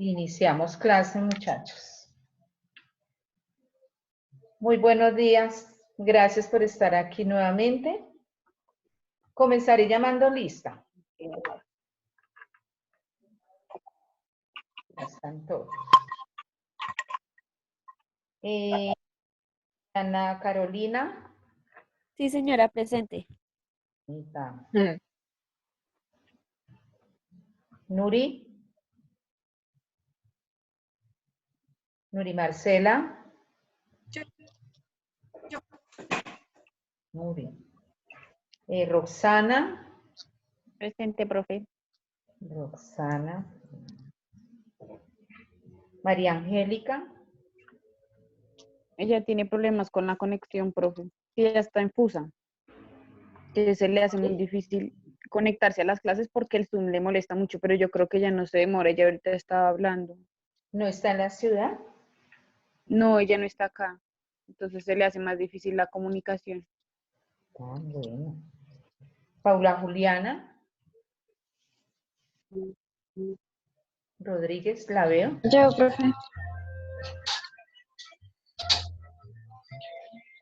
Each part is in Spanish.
Iniciamos clase, muchachos. Muy buenos días. Gracias por estar aquí nuevamente. Comenzaré llamando lista. Ya están todos. Ana Carolina. Sí, señora, presente. Nuri. Nuri Marcela. Nuri. Roxana. Presente, profe. Roxana. María Angélica. Ella tiene problemas con la conexión, profe. Ella está en FUSA. Que se le hace muy difícil conectarse a las clases porque el Zoom le molesta mucho, pero yo creo que ella no se demora, ella ahorita estaba hablando. ¿No está en la ciudad? No, ella no está acá. Entonces se le hace más difícil la comunicación. Ah, bueno. Paula Juliana. Rodríguez, ¿la veo? Yo, profe.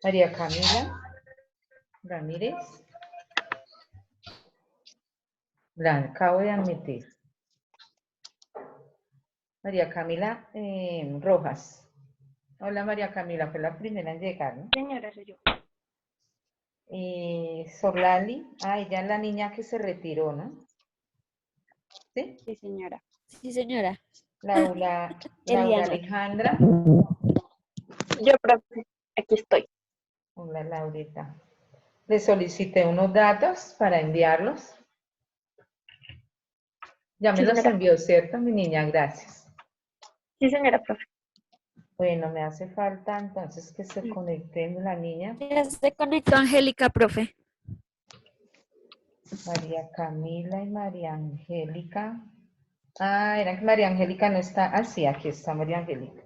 María Camila Ramírez. La acabo de admitir. María Camila Rojas. Hola María Camila, fue la primera en llegar, ¿no? Señora, soy yo. Sorlali, ella es la niña que se retiró, ¿no? ¿Sí? Sí, señora. Sí, señora. Laura Eliana. Alejandra. Yo, profe, aquí estoy. Hola Laurita. Le solicité unos datos para enviarlos. Ya me Sí, los señora. envió, ¿cierto, mi niña? Gracias. Sí, señora, profe. Bueno, me hace falta entonces que se conecte la niña. Ya se conectó Angélica, profe. María Camila y María Angélica. Ah, era que María Angélica no está. Ah, sí, aquí está María Angélica.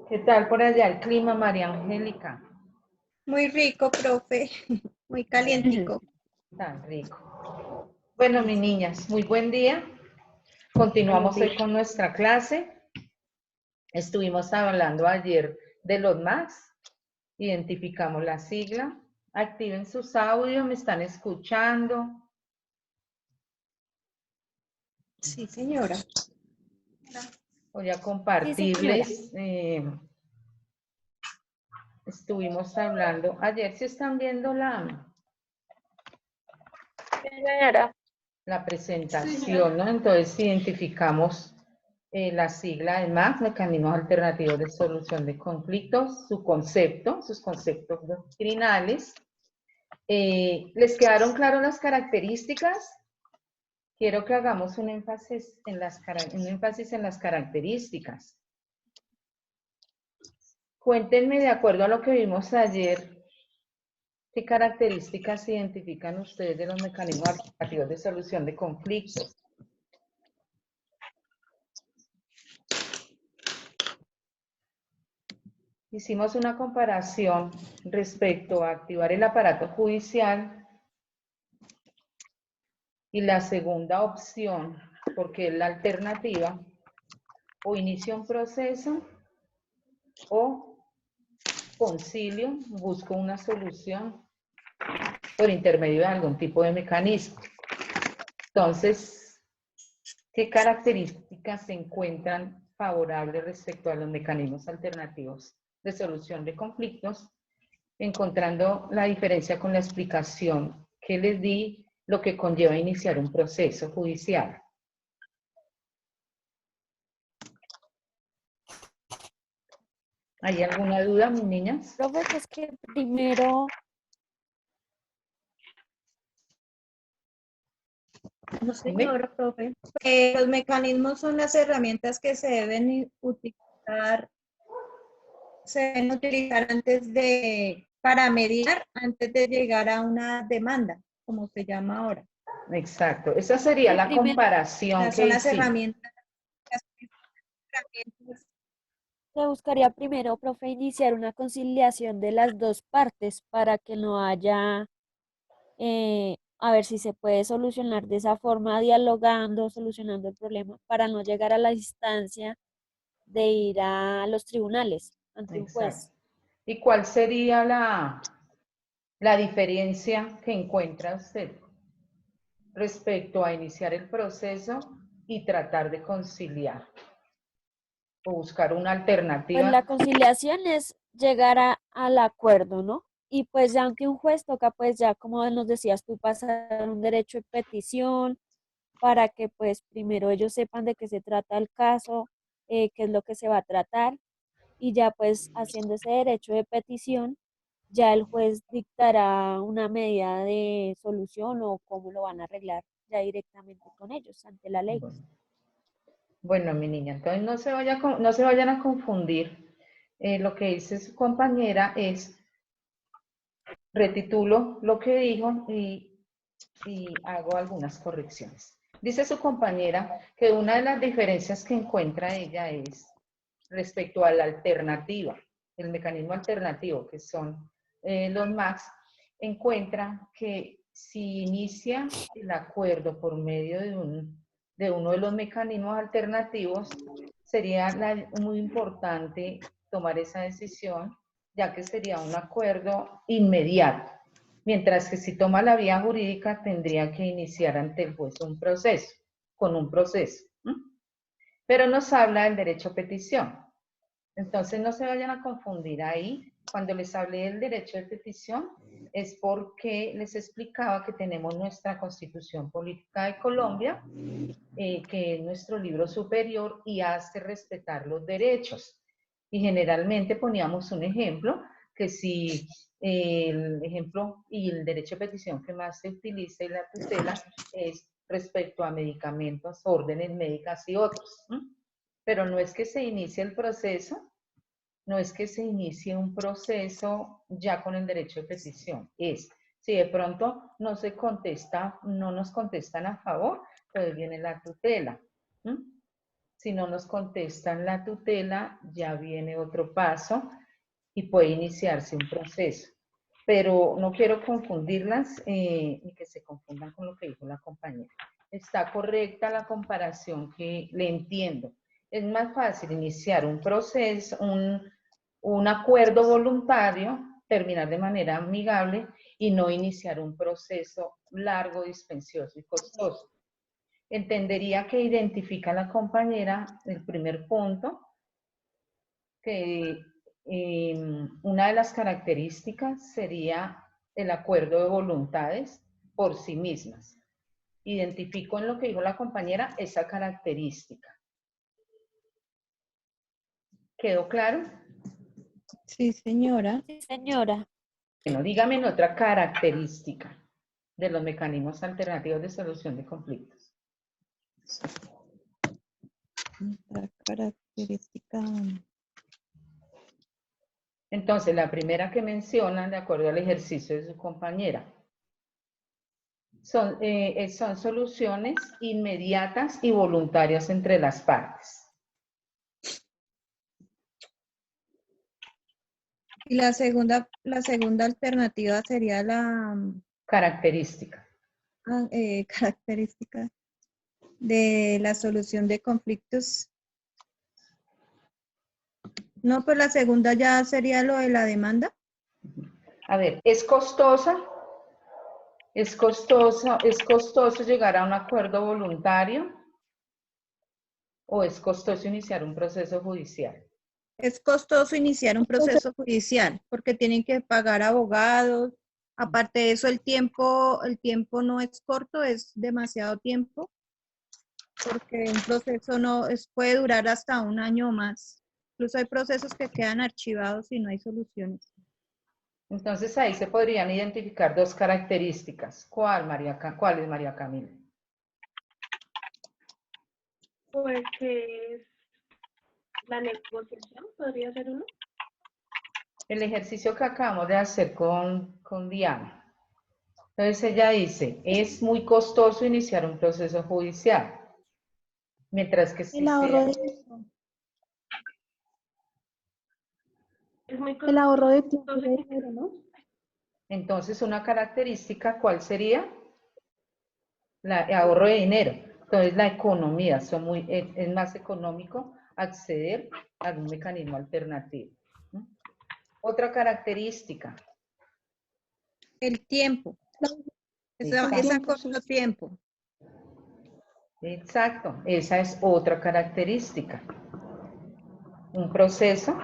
¿Qué tal por allá el clima, María Angélica? Muy rico, profe. Muy calientico. Tan rico. Bueno, mis niñas, muy buen día. Continuamos hoy con nuestra clase. Estuvimos hablando ayer de los MAX. Identificamos la sigla. Activen sus audios, me están escuchando. Sí, señora. Voy a compartirles. Estuvimos hablando ayer. ¿Sí están viendo Señora. la presentación, ¿no? Entonces identificamos la sigla de MAC, Mecanismos Alternativos de Solución de Conflictos, su concepto, sus conceptos doctrinales. ¿Les quedaron claras las características? Quiero que hagamos un énfasis en las características. Cuéntenme, de acuerdo a lo que vimos ayer, ¿qué características identifican ustedes de los mecanismos alternativos de solución de conflictos? Hicimos una comparación respecto a activar el aparato judicial y la segunda opción, porque es la alternativa, o inicio un proceso o concilio, busco una solución por intermedio de algún tipo de mecanismo. Entonces, ¿qué características se encuentran favorables respecto a los mecanismos alternativos de solución de conflictos? Encontrando la diferencia con la explicación que les di, lo que conlleva iniciar un proceso judicial. ¿Hay alguna duda, mis niñas? Profe, pues que primero, No, señora, profe. Los mecanismos son las herramientas que se deben utilizar antes para mediar, antes de llegar a una demanda, como se llama ahora. Exacto, esa sería Sí, la primero, comparación Son que las hicimos. herramientas. se buscaría primero, profe, iniciar una conciliación de las dos partes para que no haya a ver si se puede solucionar de esa forma, dialogando, solucionando el problema, para no llegar a la instancia de ir a los tribunales ante un Exacto. juez. ¿Y cuál sería la diferencia que encuentra usted respecto a iniciar el proceso y tratar de conciliar o buscar una Pues alternativa? la conciliación es llegar al acuerdo, ¿no? Y pues ya ante un juez toca pues ya, como nos decías tú, pasar un derecho de petición para que pues primero ellos sepan de qué se trata el caso, qué es lo que se va a tratar y ya pues haciendo ese derecho de petición, ya el juez dictará una medida de solución o cómo lo van a arreglar ya directamente con ellos ante la ley. Bueno, mi niña, entonces no se vayan a confundir. Lo que dice su compañera es, retitulo lo que dijo y hago algunas correcciones. Dice su compañera que una de las diferencias que encuentra ella es respecto a la alternativa, el mecanismo alternativo que son los MAX, encuentra que si inicia el acuerdo por medio de uno de los mecanismos alternativos, sería muy importante tomar esa decisión, ya que sería un acuerdo inmediato. Mientras que si toma la vía jurídica, tendría que iniciar ante el juez un proceso, con un proceso. Pero nos habla del derecho a petición. Entonces no se vayan a confundir ahí. Cuando les hablé del derecho de petición, es porque les explicaba que tenemos nuestra Constitución Política de Colombia, que es nuestro libro superior y hace respetar los derechos. Y generalmente poníamos un ejemplo, que si el ejemplo y el derecho de petición que más se utiliza y la tutela es respecto a medicamentos, órdenes médicas y otros. Pero no es que se inicie el proceso, no es que se inicie un proceso ya con el derecho de petición, es si de pronto no se contesta, no nos contestan a favor, pues viene la tutela. Si no nos contestan la tutela, ya viene otro paso y puede iniciarse un proceso. Pero no quiero confundirlas ni que se confundan con lo que dijo la compañera. Está correcta la comparación que le entiendo. Es más fácil iniciar un proceso, un acuerdo voluntario, terminar de manera amigable y no iniciar un proceso largo, dispendioso y costoso. Entendería que identifica la compañera el primer punto, que una de las características sería el acuerdo de voluntades por sí mismas. Identifico en lo que dijo la compañera esa característica. ¿Quedó claro? Sí, señora. Sí, señora. Bueno, dígame en otra característica de los mecanismos alternativos de solución de conflictos. Otra característica. Entonces, la primera que mencionan, de acuerdo al ejercicio de su compañera, son soluciones inmediatas y voluntarias entre las partes. Y la segunda alternativa sería la Característica. característica de la solución de conflictos. No, pues la segunda ya sería lo de la demanda. A ver, ¿es costosa? ¿Es costoso llegar a un acuerdo voluntario? ¿O es costoso iniciar un proceso judicial? Es costoso iniciar un proceso judicial porque tienen que pagar abogados. Aparte de eso, el tiempo no es corto, es demasiado tiempo porque un proceso puede durar hasta un año o más. Incluso hay procesos que quedan archivados y no hay soluciones. Entonces ahí se podrían identificar dos características. ¿Cuál es María Camila? Pues que es la negociación, podría ser uno. El ejercicio que acabamos de hacer con Diana. Entonces ella dice, es muy costoso iniciar un proceso judicial. Mientras que si El ahorro sea... de, Es muy el ahorro de tiempo y costoso. de dinero, ¿no? Entonces una característica, ¿cuál sería? ahorro de dinero. Entonces la economía, es más económico acceder a un mecanismo alternativo. ¿No? Otra característica. El tiempo. Esa corto tiempo. Exacto, esa es otra característica. Un proceso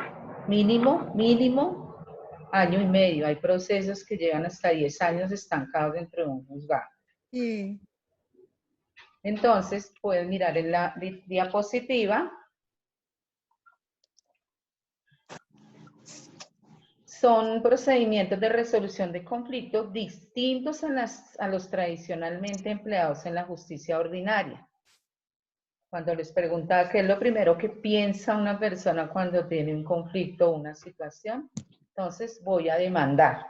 mínimo año y medio. Hay procesos que llevan hasta 10 años estancados dentro de un juzgado. Sí. Entonces, pueden mirar en la diapositiva. Son procedimientos de resolución de conflictos distintos a los tradicionalmente empleados en la justicia ordinaria. Cuando les preguntaba qué es lo primero que piensa una persona cuando tiene un conflicto o una situación, entonces voy a demandar.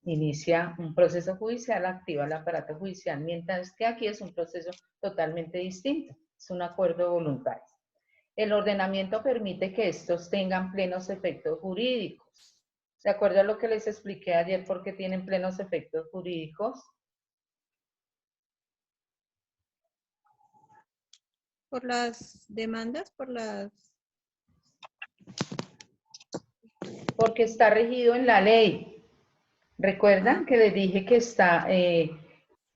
Inicia un proceso judicial, activa el aparato judicial, mientras que aquí es un proceso totalmente distinto, es un acuerdo voluntario. El ordenamiento permite que estos tengan plenos efectos jurídicos. De acuerdo a lo que les expliqué ayer, ¿por qué tienen plenos efectos jurídicos? Por las demandas, Porque está regido en la ley. ¿Recuerdan que les dije que está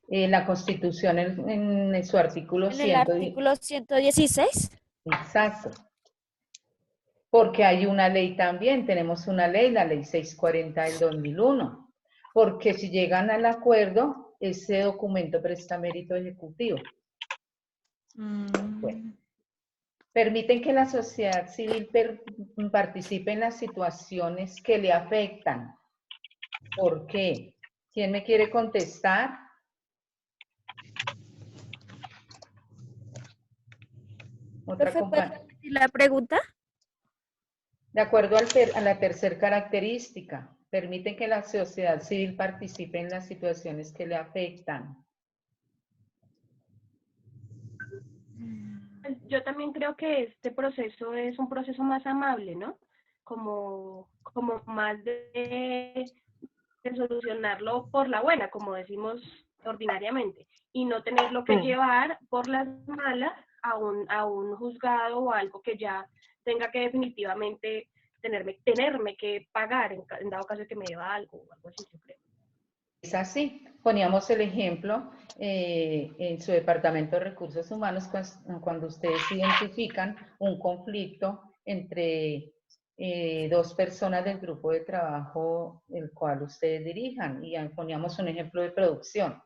la Constitución en su artículo En el 110? artículo 116. Exacto. Porque hay una ley también, tenemos una ley, la ley 640 del 2001. Porque si llegan al acuerdo, ese documento presta mérito ejecutivo. Bueno. Permiten que la sociedad civil participe en las situaciones que le afectan. ¿Por qué? ¿Quién me quiere contestar? Otra Profe, ¿puede compañera. repetir la pregunta? De acuerdo a la tercera característica, permiten que la sociedad civil participe en las situaciones que le afectan. Yo también creo que este proceso es un proceso más amable, ¿no? Como más de solucionarlo por la buena, como decimos ordinariamente, y no tenerlo que llevar por las malas a un juzgado o algo que ya tenga que definitivamente tenerme que pagar en dado caso que me deba algo o algo así, yo creo. Es así. Poníamos el ejemplo en su departamento de recursos humanos cuando ustedes identifican un conflicto entre dos personas del grupo de trabajo el cual ustedes dirijan, y poníamos un ejemplo de producción.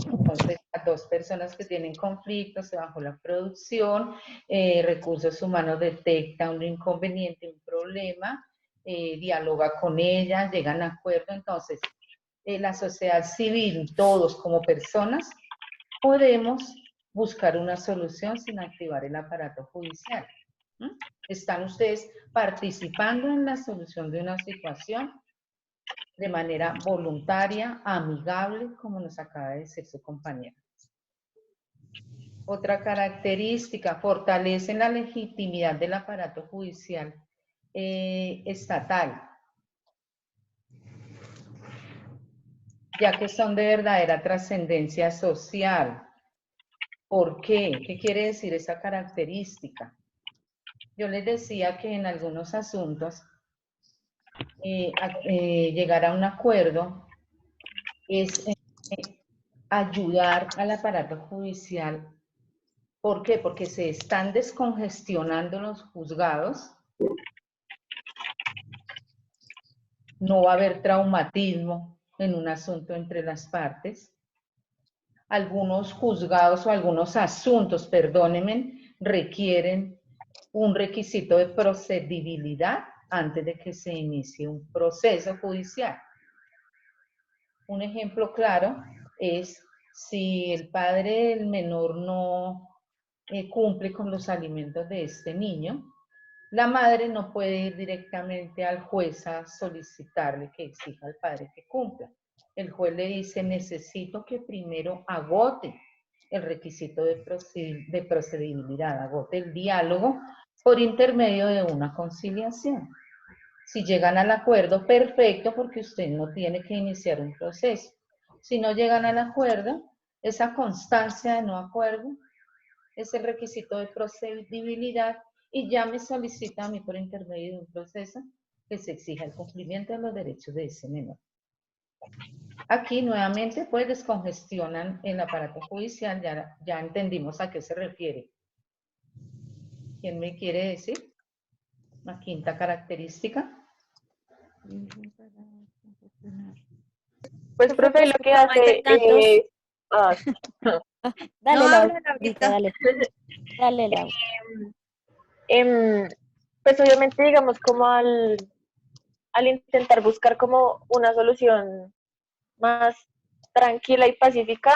Entonces, a dos personas que tienen conflictos bajo la producción, recursos humanos detecta un inconveniente, un problema, dialoga con ellas, llegan a acuerdo. Entonces, la sociedad civil, todos como personas, podemos buscar una solución sin activar el aparato judicial. ¿Están ustedes participando en la solución de una situación de manera voluntaria, amigable, como nos acaba de decir su compañera? Otra característica, fortalecen la legitimidad del aparato judicial estatal, ya que son de verdadera trascendencia social. ¿Por qué? ¿Qué quiere decir esa característica? Yo les decía que en algunos asuntos llegar a un acuerdo es ayudar al aparato judicial. ¿Por qué? Porque se están descongestionando los juzgados, no va a haber traumatismo en un asunto entre las partes. Algunos juzgados o algunos asuntos, perdónenme, requieren un requisito de procedibilidad antes de que se inicie un proceso judicial. Un ejemplo claro es si el padre del menor no cumple con los alimentos de este niño, la madre no puede ir directamente al juez a solicitarle que exija al padre que cumpla. El juez le dice, necesito que primero agote el requisito de procedibilidad, agote el diálogo por intermedio de una conciliación. Si llegan al acuerdo, perfecto, porque usted no tiene que iniciar un proceso. Si no llegan al acuerdo, Esa constancia de no acuerdo es el requisito de procedibilidad y ya me solicita a mí por intermedio de un proceso que se exija el cumplimiento de los derechos de ese menor. Aquí nuevamente pues descongestionan el aparato judicial, ya entendimos a qué se refiere. ¿Quién me quiere decir? La quinta característica. Pues, profe, lo que hace tantos. es... ah, Dale, No, Lau, habla ahorita. dale. Dale, Lau. em, pues obviamente, digamos, como al intentar buscar como una solución más tranquila y pacífica,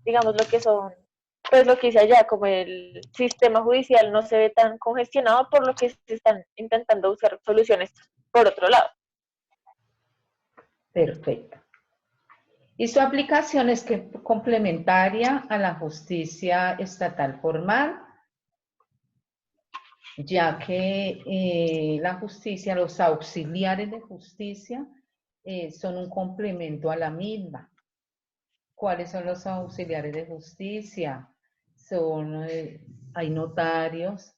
digamos lo que son, pues lo que hice allá, como el sistema judicial no se ve tan congestionado, por lo que se están intentando buscar soluciones por otro lado. Perfecto. Y su aplicación es que complementaria a la justicia estatal formal, ya que la justicia, los auxiliares de justicia son un complemento a la misma. ¿Cuáles son los auxiliares de justicia? Hay notarios,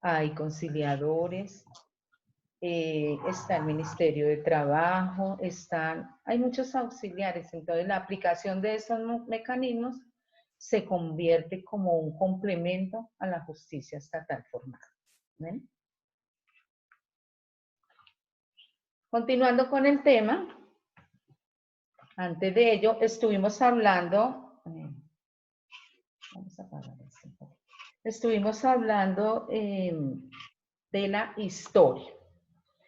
hay conciliadores, está el Ministerio de Trabajo, hay muchos auxiliares. Entonces, la aplicación de esos mecanismos se convierte como un complemento a la justicia estatal formal. ¿Ven? Continuando con el tema, antes de ello estuvimos hablando, vamos a apagar esto un poco. Estuvimos hablando de la historia.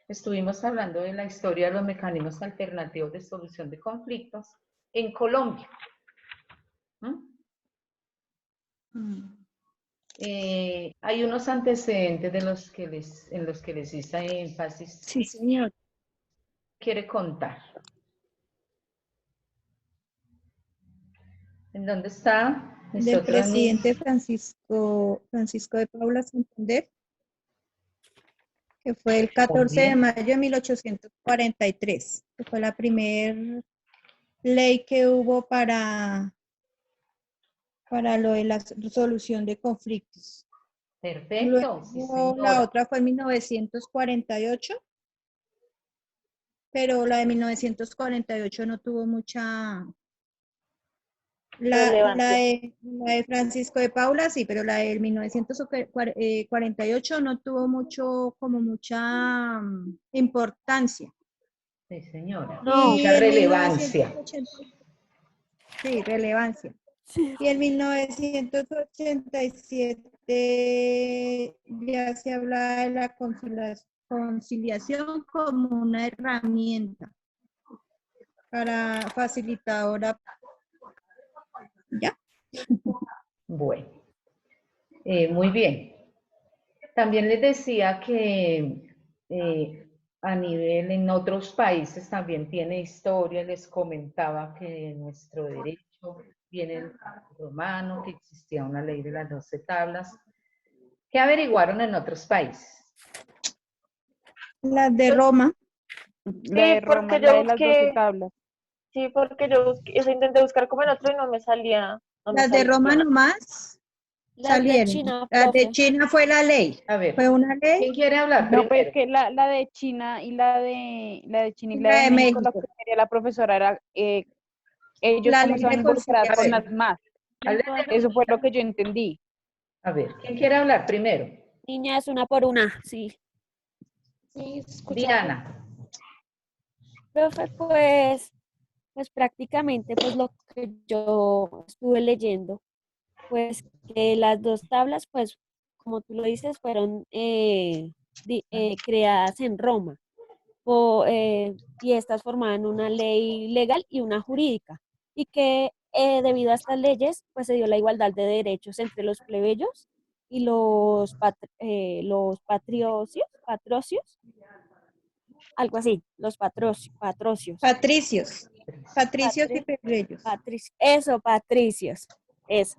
Estuvimos hablando de la historia de los mecanismos alternativos de solución de conflictos en Colombia. Hay unos antecedentes en los que les hice énfasis. Sí, señor. ¿Quiere contar? ¿En dónde está? Del presidente Francisco de Paula Santander, que fue el 14 de mayo de 1843, que fue la primera ley que hubo para lo de la solución de conflictos. Perfecto. Luego, Sí, la otra fue en 1948, pero la de 1948 no tuvo mucha... La de Francisco de Paula sí, pero la de 1948 no tuvo mucha importancia. Sí, señora. No. Mucha en relevancia. 1980 sí, relevancia. Y en 1987 ya se habla de la conciliación como una herramienta para facilitadora. ¿Ya? Bueno, muy bien. También les decía que a nivel en otros países también tiene historia. Les comentaba que nuestro derecho viene del romano, que existía una ley de las 12 tablas. ¿Qué averiguaron en otros países? Las de Roma. La de Roma, porque la yo de las 12 busqué, tablas. sí, porque yo busqué, eso intenté buscar como en otro y no me salía. Las de Roma nomás Las de salieron. China, Las de profe. China fue la ley. A ver, Fue una ley. ¿quién quiere hablar No, pues primero? que la de China y la de China y Y la la de de México, lo México. que quería la profesora era ellos La cómo ley se van a de involucrar con las conciliación. más. Eso fue lo que yo entendí. A ver, ¿quién quiere hablar primero? Niña es una por una, sí. Diana. Profe, pues prácticamente pues lo que yo estuve leyendo, pues que las dos tablas, pues como tú lo dices, fueron creadas en Roma y estas formaban una ley legal y una jurídica y que debido a estas leyes pues se dio la igualdad de derechos entre los plebeyos y los patrocios, algo así, los patrocios. Patricios. Patricios y plebeyos. Patricios, eso,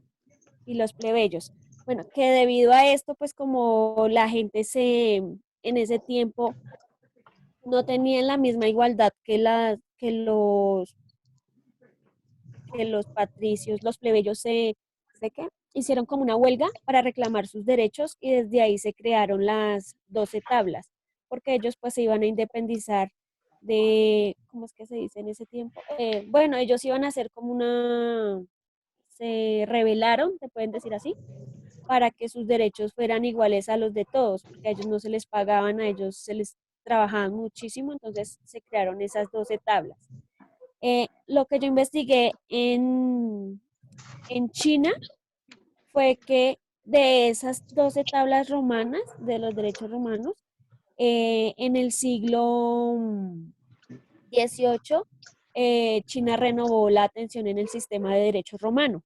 y los plebeyos. Bueno, que debido a esto, pues como la gente en ese tiempo no tenían la misma igualdad que que los patricios, los plebeyos ¿de qué? Hicieron como una huelga para reclamar sus derechos y desde ahí se crearon las 12 tablas, porque ellos pues se iban a independizar de, ¿cómo es que se dice en ese tiempo? Bueno, ellos iban a hacer como se rebelaron, se pueden decir así, para que sus derechos fueran iguales a los de todos, porque a ellos no se les pagaban, a ellos se les trabajaban muchísimo, entonces se crearon esas 12 tablas. Lo que yo investigué en China fue que de esas 12 tablas romanas, de los derechos romanos, en el siglo XVIII, China renovó la atención en el sistema de derecho romano.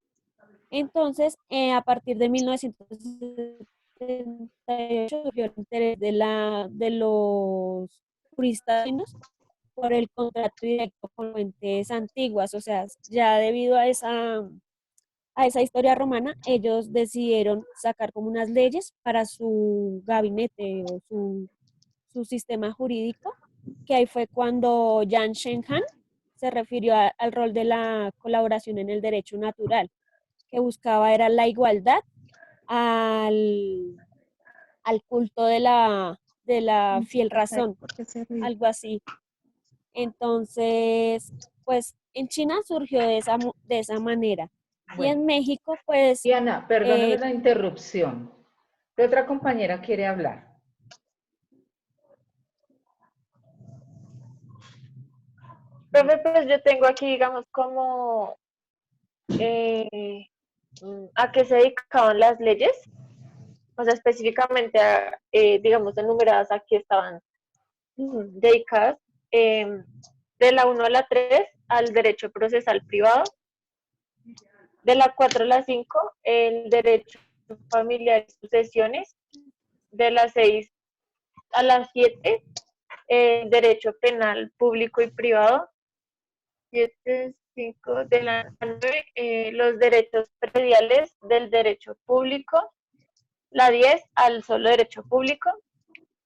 Entonces, a partir de 1978 surgió el interés de los juristas chinos por el contrato directo con fuentes antiguas, o sea, ya debido a esa historia romana, ellos decidieron sacar como unas leyes para su gabinete o su sistema jurídico, que ahí fue cuando Yan Shenhan se refirió al rol de la colaboración en el derecho natural, que buscaba era la igualdad al culto de la fiel razón, Porque se ríe. algo así. Entonces, pues en China surgió de esa manera. Y Bueno, en México, pues, Diana, perdóname la interrupción. ¿Qué otra compañera quiere hablar? Profe, pues yo tengo aquí, digamos, como a qué se dedicaban las leyes, o sea, específicamente, digamos, enumeradas aquí estaban dedicadas de la 1 a la 3 al derecho procesal privado, de la 4 a la 5 el derecho familiar y sucesiones, de la 6 a la 7 el derecho penal público y privado, 7, 5, de la 9 los derechos prediales del derecho público, la 10 al solo derecho público,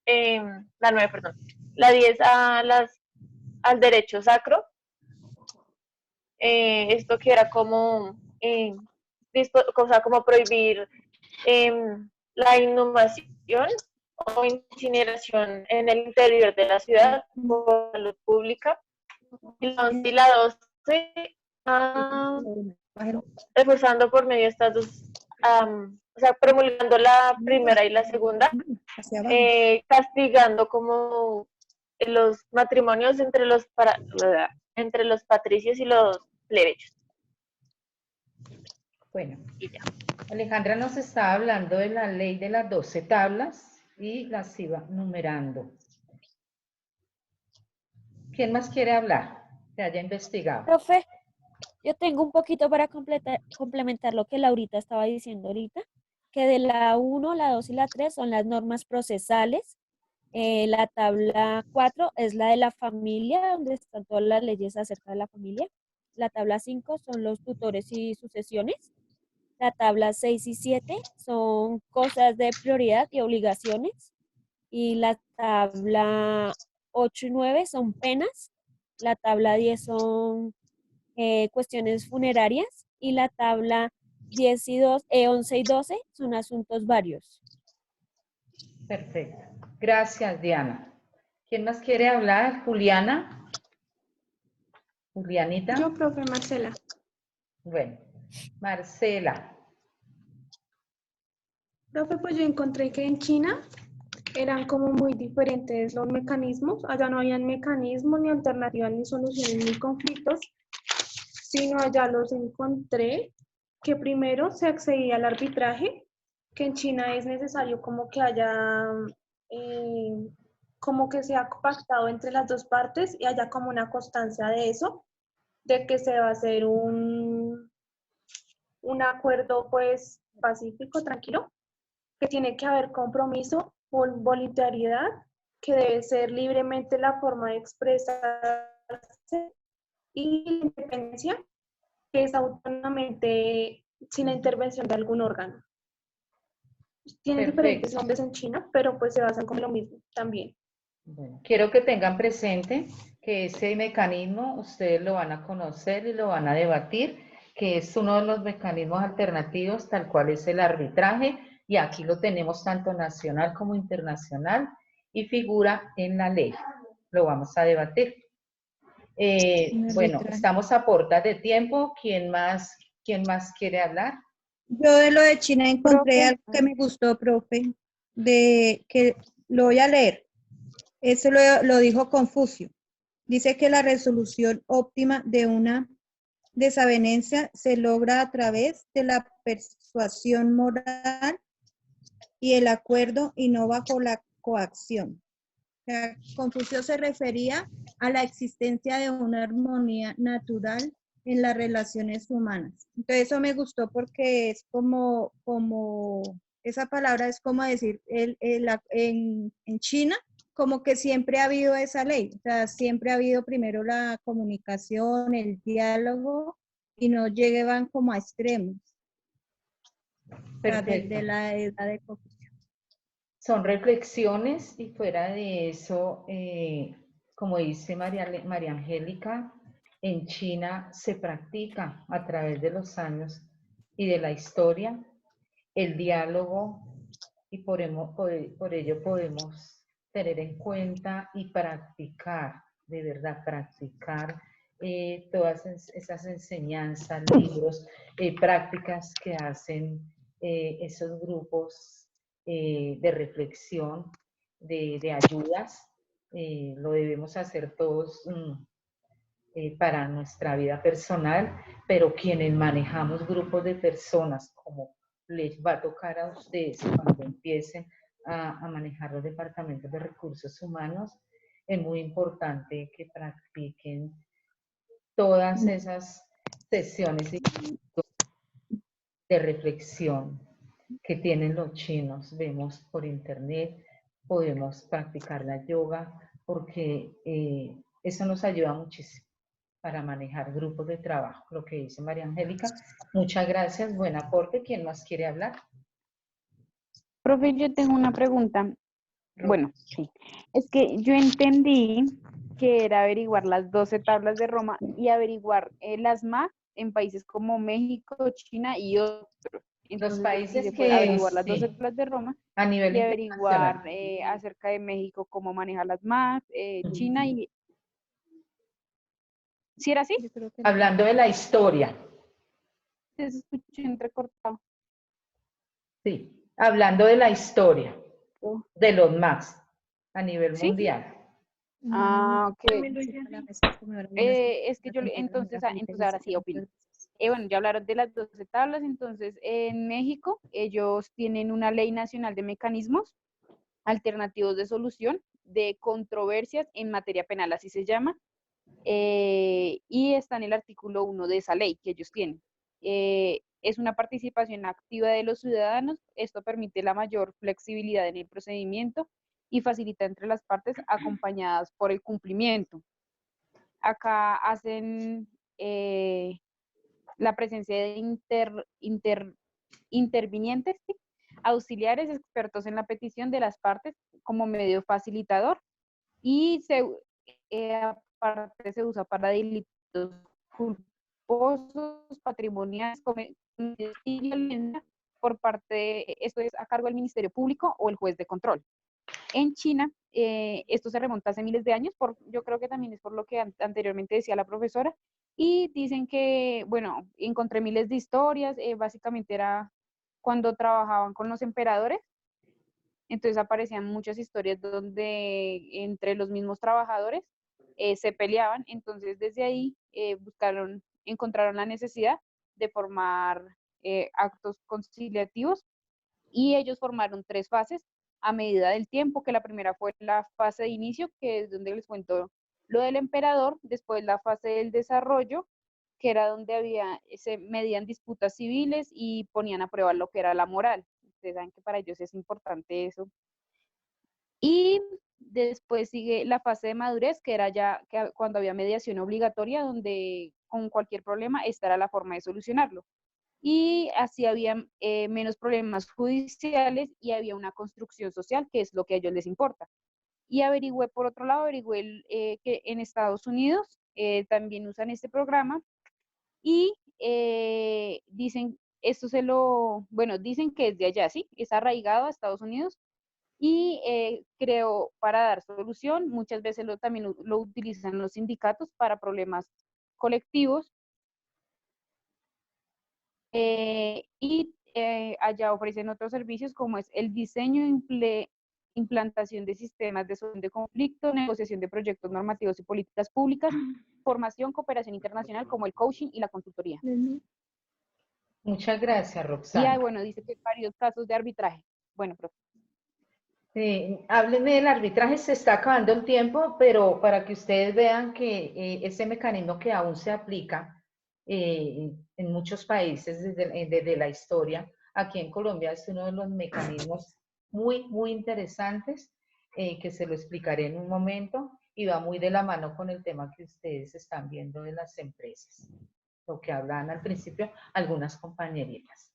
la 9, perdón, la 10 al derecho sacro, esto que era como, o sea, como prohibir la inhumación o incineración en el interior de la ciudad por salud pública. Y la 11 y la 12, reforzando por medio de estas dos, o sea, promulgando la primera y la segunda, Hacia abajo. castigando como los matrimonios entre los patricios y los plebeyos. Bueno, Y ya. Alejandra nos está hablando de la ley de las 12 tablas y las iba numerando. ¿Quién más quiere hablar? Que haya investigado. profe, yo tengo un poquito para complementar lo que Laurita estaba diciendo ahorita, que de la 1, la 2 y la 3 son las normas procesales. La tabla 4 es la de la familia, donde están todas las leyes acerca de la familia. La tabla 5 son los tutores y sucesiones. La tabla 6 y 7 son cosas de prioridad y obligaciones. Y la tabla 8 y 9 son penas. La tabla 10 son cuestiones funerarias. Y la tabla 10 y 11 y 12 son asuntos varios. Perfecto. Gracias, Diana. ¿Quién más quiere hablar? Juliana. Julianita. Yo, profe Marcela. Bueno, Marcela. Profe, pues yo encontré que en China eran como muy diferentes los mecanismos. Allá no habían mecanismos, ni alternativas, ni soluciones, ni conflictos, sino allá los encontré que primero se accedía al arbitraje, que en China es necesario como que haya, como que sea pactado entre las dos partes y haya como una constancia de eso, de que se va a hacer un acuerdo pues pacífico, tranquilo, que tiene que haber compromiso, voluntariedad, que debe ser libremente la forma de expresarse, y la independencia, que es autónomamente sin la intervención de algún órgano. Tienen diferentes nombres en China, pero pues se basan como lo mismo también. Bueno, quiero que tengan presente que ese mecanismo ustedes lo van a conocer y lo van a debatir, que es uno de los mecanismos alternativos, tal cual es el arbitraje, y aquí lo tenemos tanto nacional como internacional, y figura en la ley. Lo vamos a debatir. Bueno, estamos a puertas de tiempo. ¿Quién más quiere hablar? Yo de lo de China encontré Profe. algo que me gustó, profe, de que lo voy a leer. Eso lo dijo Confucio. Dice que la resolución óptima de una desavenencia se logra a través de la persuasión moral y el acuerdo y no bajo la coacción. O sea, Confucio se refería a la existencia de una armonía natural en las relaciones humanas. Entonces eso me gustó porque es como esa palabra es como decir, en China, como que siempre ha habido esa ley, o sea, siempre ha habido primero la comunicación, el diálogo, y no llegaban como a extremos. O sea, Perfecto. desde la edad de Confucio. Son reflexiones y fuera de eso, como dice María Angélica, en China se practica a través de los años y de la historia el diálogo y por ello podemos tener en cuenta y practicar, de verdad, practicar todas esas enseñanzas, libros, prácticas que hacen esos grupos de reflexión, de ayudas. Lo debemos hacer todos para nuestra vida personal, pero quienes manejamos grupos de personas, como les va a tocar a ustedes cuando empiecen a manejar los departamentos de recursos humanos, es muy importante que practiquen todas esas sesiones de reflexión que tienen los chinos. Vemos por internet, podemos practicar la yoga, porque eso nos ayuda muchísimo para manejar grupos de trabajo, lo que dice María Angélica. Muchas gracias, buen aporte. ¿Quién más quiere hablar? Profe, yo tengo una pregunta. Bueno, sí. Es que yo entendí que era averiguar las 12 tablas de Roma y averiguar las MAC en países como México, China y otros. Entonces, países sí se puede que, averiguar las 12 sí, tablas de Roma a nivel y averiguar internacional. acerca de México, cómo manejar las MAC, China y... ¿Sí era así? Yo creo que Hablando de la historia, Se escuchó entrecortado. sí, hablando de la historia Oh, de los MAX a nivel ¿sí? mundial. Ah, ok. También lo hice así. Es que yo, entonces ahora sí opino. Bueno, ya hablaron de las 12 tablas, entonces en México ellos tienen una ley nacional de mecanismos alternativos de solución de controversias en materia penal, así se llama, y está en el artículo 1 de esa ley que ellos tienen. Es una participación activa de los ciudadanos, esto permite la mayor flexibilidad en el procedimiento y facilita entre las partes acompañadas por el cumplimiento. Acá hacen la presencia de intervinientes, ¿sí? Auxiliares expertos en la petición de las partes como medio facilitador y aparte se usa para delitos culposos, patrimoniales, y violencia por parte, esto es a cargo del Ministerio Público o el juez de control. En China, esto se remonta hace miles de años, yo creo que también es por lo que anteriormente decía la profesora, y dicen que, bueno, encontré miles de historias, básicamente era cuando trabajaban con los emperadores, entonces aparecían muchas historias donde entre los mismos trabajadores se peleaban, entonces desde ahí encontraron la necesidad de formar actos conciliativos y ellos formaron 3 fases a medida del tiempo, que la primera fue la fase de inicio, que es donde les cuento lo del emperador, después la fase del desarrollo, que era donde se medían disputas civiles y ponían a prueba lo que era la moral. Ustedes saben que para ellos es importante eso. Y después sigue la fase de madurez, que era ya cuando había mediación obligatoria, donde con cualquier problema esta era la forma de solucionarlo. Y así había menos problemas judiciales y había una construcción social, que es lo que a ellos les importa. Y averigüé, por otro lado, que en Estados Unidos también usan este programa y dicen, bueno, dicen que es de allá, ¿sí? Es arraigado a Estados Unidos y creo para dar solución, muchas veces también lo utilizan los sindicatos para problemas colectivos y allá ofrecen otros servicios como es el diseño e implantación de sistemas de solución de conflicto, negociación de proyectos normativos y políticas públicas, formación, cooperación internacional como el coaching y la consultoría. Muchas gracias, Y Roxana. bueno, dice que varios casos de arbitraje. Bueno, profe. Háblenme del arbitraje, se está acabando el tiempo, pero para que ustedes vean que ese mecanismo que aún se aplica en muchos países desde la historia, aquí en Colombia es uno de los mecanismos muy interesantes que se lo explicaré en un momento y va muy de la mano con el tema que ustedes están viendo de las empresas, lo que hablaban al principio algunas compañeritas.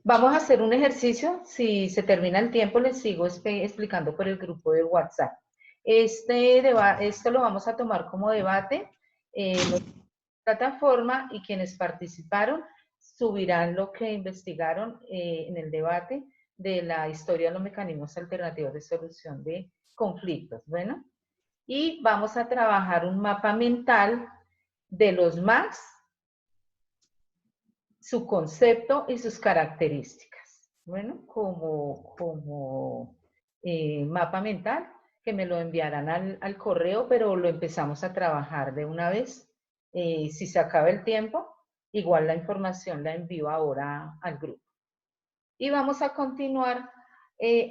Vamos a hacer un ejercicio, si se termina el tiempo les sigo explicando por el grupo de WhatsApp. Esto lo vamos a tomar como debate, nuestra plataforma y quienes participaron subirán lo que investigaron en el debate de la historia de los mecanismos alternativos de solución de conflictos. Bueno, y vamos a trabajar un mapa mental de los MACs, su concepto y sus características. Bueno, como mapa mental, que me lo enviarán al correo, pero lo empezamos a trabajar de una vez. Si se acaba el tiempo, igual la información la envío ahora al grupo. Y vamos a continuar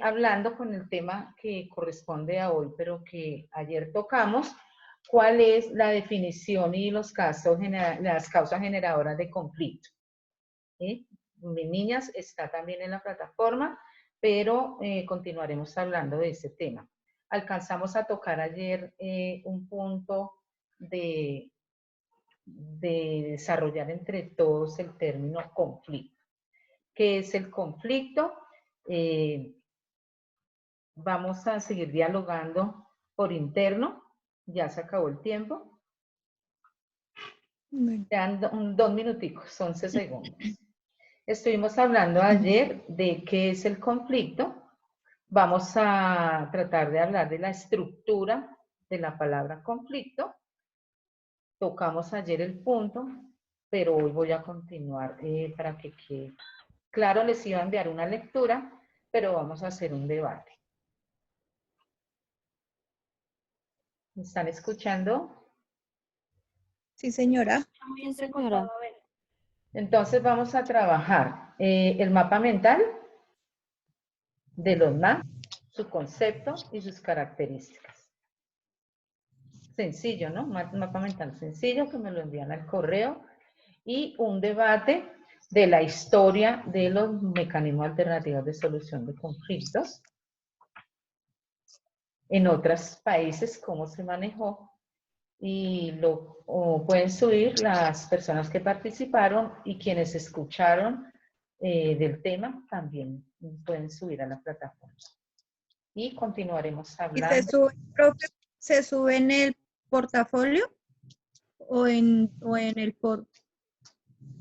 hablando con el tema que corresponde a hoy, pero que ayer tocamos, cuál es la definición y las causas generadoras de conflicto. ¿Sí? Mis niñas está también en la plataforma, pero continuaremos hablando de ese tema. Alcanzamos a tocar ayer un punto de desarrollar entre todos el término conflicto. ¿Qué es el conflicto? Vamos a seguir dialogando por interno. Ya se acabó el tiempo. Quedan 2 minuticos, 11 segundos. Estuvimos hablando ayer de qué es el conflicto. Vamos a tratar de hablar de la estructura de la palabra conflicto. Tocamos ayer el punto, pero hoy voy a continuar para que quede claro. Les iba a enviar una lectura, pero vamos a hacer un debate. ¿Me están escuchando? Sí, señora. Sí, señora. Entonces vamos a trabajar el mapa mental de los MAC, su concepto y sus características. Sencillo, ¿no? Mapa mental sencillo que me lo envían al correo y un debate de la historia de los mecanismos alternativos de solución de conflictos en otros países, cómo se manejó, y pueden subir las personas que participaron y quienes escucharon del tema también pueden subir a la plataforma. Y continuaremos ¿Y hablando. profe, se sube en el portafolio o en el foro?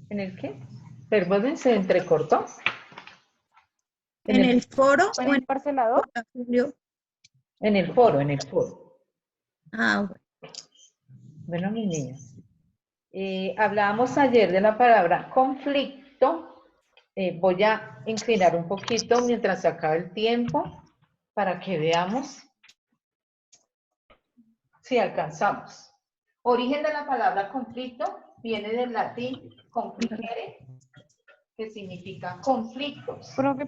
¿En el qué? Perdón, se entrecortó. ¿En el foro ¿En o en el parcelador? el portafolio? En el foro, en el foro. Ah, bueno. Bueno, mis niños. Hablábamos ayer de la palabra conflicto. Voy a inclinar un poquito mientras se acaba el tiempo para que veamos si alcanzamos. Origen de la palabra conflicto viene del latín confligere, que significa conflictos. Profe,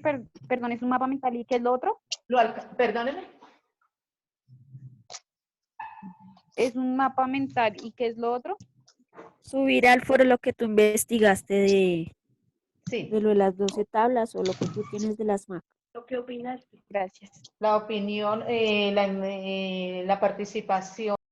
perdón, es un mapa mental. ¿Y qué es lo otro? Perdónenme. Es un mapa mental. ¿Y qué es lo otro? Subir al foro lo que tú investigaste Sí. de lo de las 12 tablas o lo que tú tienes de las MAC. ¿Lo que opinaste? Gracias. La opinión, la participación.